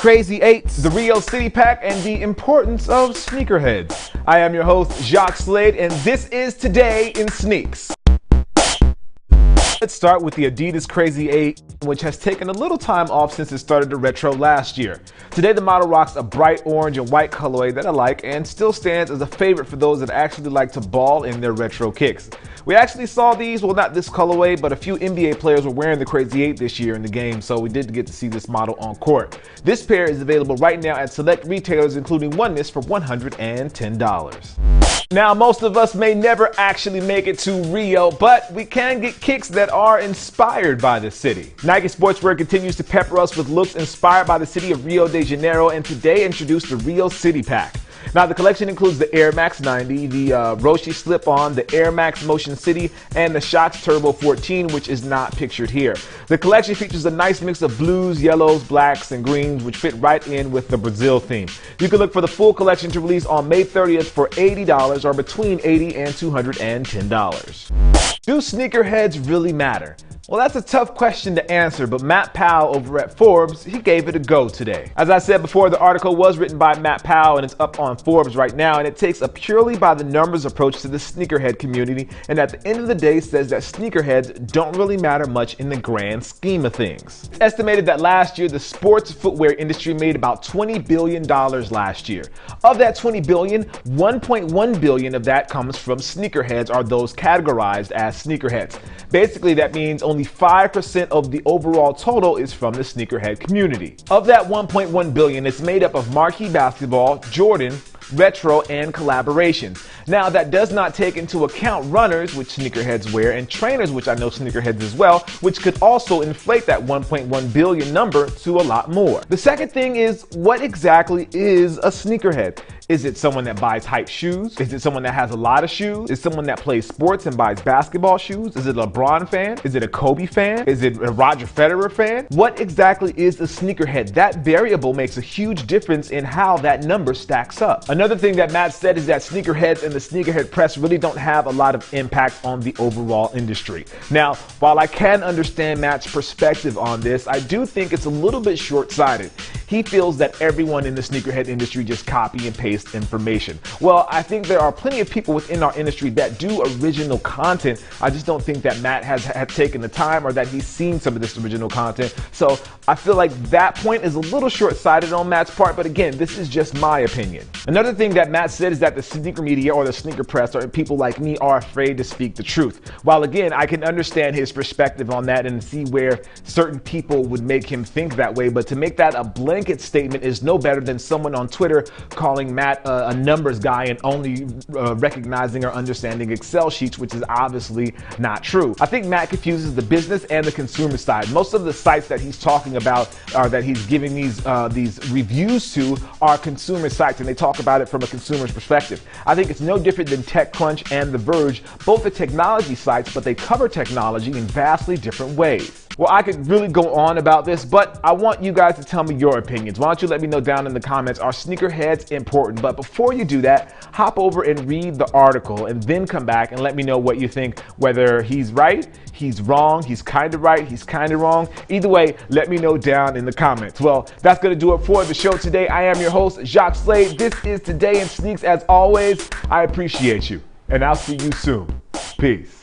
Crazy 8s, the Rio City Pack, and the importance of sneakerheads. I am your host, Jacques Slade, and this is Today in Sneaks. Let's start with the Adidas Crazy 8, which has taken a little time off since it started the retro last year. Today the model rocks a bright orange and white colorway that I like and still stands as a favorite for those that actually like to ball in their retro kicks. We actually saw these, well, not this colorway, but a few NBA players were wearing the Crazy 8 this year in the game, so we did get to see this model on court. This pair is available right now at select retailers, including Oneness, for $110. Now, most of us may never actually make it to Rio, but we can get kicks that are inspired by the city. Nike Sportswear continues to pepper us with looks inspired by the city of Rio de Janeiro, and today introduced the Rio City Pack. Now, the collection includes the Air Max 90, the Roshi Slip-On, the Air Max Motion City, and the Shox Turbo 14, which is not pictured here. The collection features a nice mix of blues, yellows, blacks, and greens, which fit right in with the Brazil theme. You can look for the full collection to release on May 30th for $80 or between $80 and $210. Do sneakerheads really matter? Well, that's a tough question to answer, but Matt Powell over at Forbes, he gave it a go today. As I said before, the article was written by Matt Powell and it's up on Forbes right now, and it takes a purely by the numbers approach to the sneakerhead community, and at the end of the day says that sneakerheads don't really matter much in the grand scheme of things. It's estimated that last year the sports footwear industry made about $20 billion last year. Of that $20 billion, $1.1 billion of that comes from sneakerheads, or those categorized as sneakerheads. Basically, that means only 5% of the overall total is from the sneakerhead community. Of that $1.1 billion, it's made up of marquee basketball, Jordan, retro, and collaborations. Now, that does not take into account runners, which sneakerheads wear, and trainers, which I know sneakerheads as well, which could also inflate that $1.1 billion number to a lot more. The second thing is, what exactly is a sneakerhead? Is it someone that buys hype shoes? Is it someone that has a lot of shoes? Is it someone that plays sports and buys basketball shoes? Is it a LeBron fan? Is it a Kobe fan? Is it a Roger Federer fan? What exactly is a sneakerhead? That variable makes a huge difference in how that number stacks up. Another thing that Matt said is that sneakerheads and the sneakerhead press really don't have a lot of impact on the overall industry. Now, while I can understand Matt's perspective on this, I do think it's a little bit short-sighted. He feels that everyone in the sneakerhead industry just copy and paste information. Well, I think there are plenty of people within our industry that do original content. I just don't think that Matt has taken the time, or that he's seen some of this original content. So I feel like that point is a little short-sighted on Matt's part, but again, this is just my opinion. Another thing that Matt said is that the sneaker media or the sneaker press or people like me are afraid to speak the truth. While again, I can understand his perspective on that and see where certain people would make him think that way, but to make that a blanket statement is no better than someone on Twitter calling Matt a numbers guy and only recognizing or understanding Excel sheets, which is obviously not true. I think Matt confuses the business and the consumer side. Most of the sites that he's talking about, or that he's giving these reviews to, are consumer sites, and they talk about it from a consumer's perspective. I think it's no different than TechCrunch and The Verge. Both are technology sites, but they cover technology in vastly different ways. Well, I could really go on about this, but I want you guys to tell me your opinions. Why don't you let me know down in the comments, are sneakerheads important? But before you do that, hop over and read the article and then come back and let me know what you think, whether he's right, he's wrong, he's kind of right, he's kind of wrong. Either way, let me know down in the comments. Well, that's going to do it for the show today. I am your host, Jacques Slade. This is Today in Sneaks. As always, I appreciate you, and I'll see you soon. Peace.